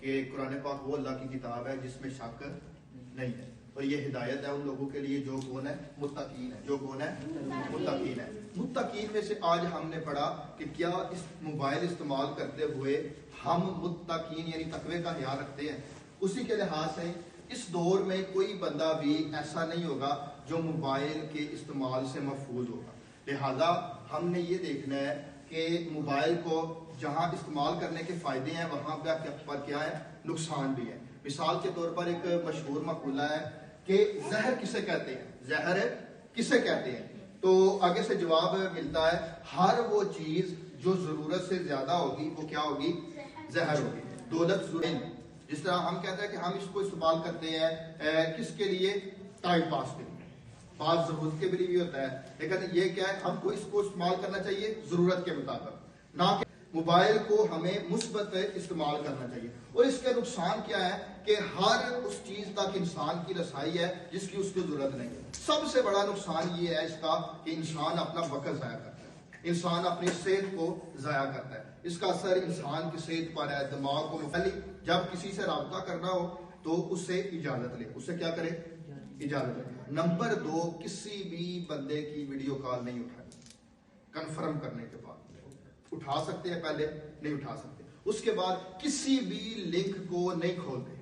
کہ قرآن پاک وہ اللہ کی کتاب ہے جس میں شک نہیں ہے، اور یہ ہدایت ہے ان لوگوں کے لیے جو کون ہے؟ متقین ہے۔ جو کون ہے؟ متقین ہے۔ متقین میں سے آج ہم نے پڑھا کہ کیا اس موبائل استعمال کرتے ہوئے ہم متقین یعنی تقوی کا خیال رکھتے ہیں؟ اسی کے لحاظ سے اس دور میں کوئی بندہ بھی ایسا نہیں ہوگا جو موبائل کے استعمال سے محفوظ ہوگا۔ لہذا ہم نے یہ دیکھنا ہے کہ موبائل کو جہاں استعمال کرنے کے فائدے ہیں وہاں پر کیا ہے؟ نقصان بھی ہے۔ مثال کے طور پر ایک مشہور مقولہ ہے کہ زہر کسے کہتے ہیں؟ زہر کسے کہتے ہیں؟ تو آگے سے جواب ملتا ہے ہر وہ چیز جو ضرورت سے زیادہ ہوگی وہ کیا ہوگی؟ زہر ہوگی۔ دولت ضرور، جس طرح ہم کہتے ہیں کہ ہم اس کو استعمال کرتے ہیں کس کے لیے؟ ٹائم پاس کے لیے، بعض ضرورت کے لیے بھی ہوتا ہے، لیکن یہ کیا ہے؟ ہم کو اس کو استعمال کرنا چاہیے ضرورت کے مطابق، نہ کہ موبائل کو ہمیں مثبت استعمال کرنا چاہیے۔ اور اس کے نقصان کیا ہے کہ ہر اس چیز تک انسان کی رسائی ہے جس کی اس کو ضرورت نہیں ہے۔ سب سے بڑا نقصان یہ ہے اس کا کہ انسان اپنا وقت ضائع کرتا ہے، انسان اپنی صحت کو ضائع کرتا ہے۔ اس کا اثر انسان کی صحت پر ہے، دماغ کو مختلف۔ جب کسی سے رابطہ کرنا ہو تو اس سے اجازت لے، اس سے کیا کرے؟ اجازت لے۔ نمبر 2، کسی بھی بندے کی ویڈیو کال نہیں اٹھانی کنفرم کرنے کے بعد۔ اٹھا سکتے ہیں پہلے، نہیں اٹھا سکتے۔ اس کے بعد کسی بھی لنک کو نہیں کھولتے،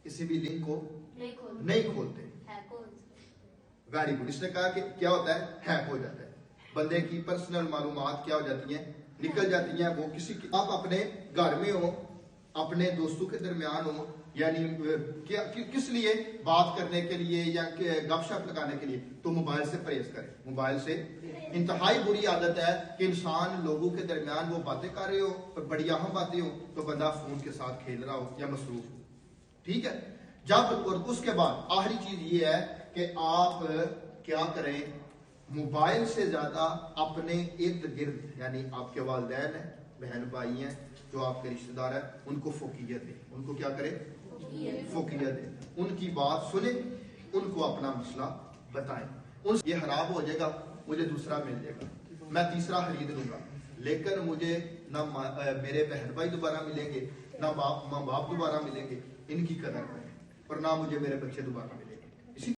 کسی بھی لنک کو نہیں کھولتے۔ Very good. اس نے کہا کہ کیا ہوتا ہے؟ ہیک ہو جاتا ہے، بندے کی پرسنل معلومات کیا ہو جاتی ہیں؟ نکل جاتی ہیں۔ وہ کسی کی آپ اپنے گھر میں ہو، اپنے دوستوں کے درمیان ہو، یعنی کس لیے؟ بات کرنے کے لیے یا گپ شپ لگانے کے لیے، تو موبائل سے پرہیز کریں۔ موبائل سے انتہائی بری عادت ہے کہ انسان لوگوں کے درمیان وہ باتیں کر رہے ہو، بڑی اہم باتیں ہو، تو بندہ فون کے ساتھ کھیل رہا ہو یا مصروف ہو، ٹھیک ہے؟ جب اور اس کے بعد آخری چیز یہ ہے کہ آپ کیا کریں؟ موبائل سے زیادہ اپنے ارد گرد، یعنی آپ کے والدین ہیں، بہن بھائی ہیں، جو آپ کے رشتہ دار ہیں، ان کو فوقیت دیں۔ ان کو کیا کریں؟ فوقیت دیں، ان کی بات سنیں، ان کو اپنا مسئلہ بتائیں۔ یہ خراب ہو جائے گا، مجھے دوسرا مل جائے گا، میں تیسرا خرید لوں گا، لیکن مجھے نہ میرے بہن بھائی دوبارہ ملیں گے، نہ ماں باپ دوبارہ ملیں گے۔ ان کی قدر کریں، اور نہ مجھے میرے بچے دوبارہ ملیں گے۔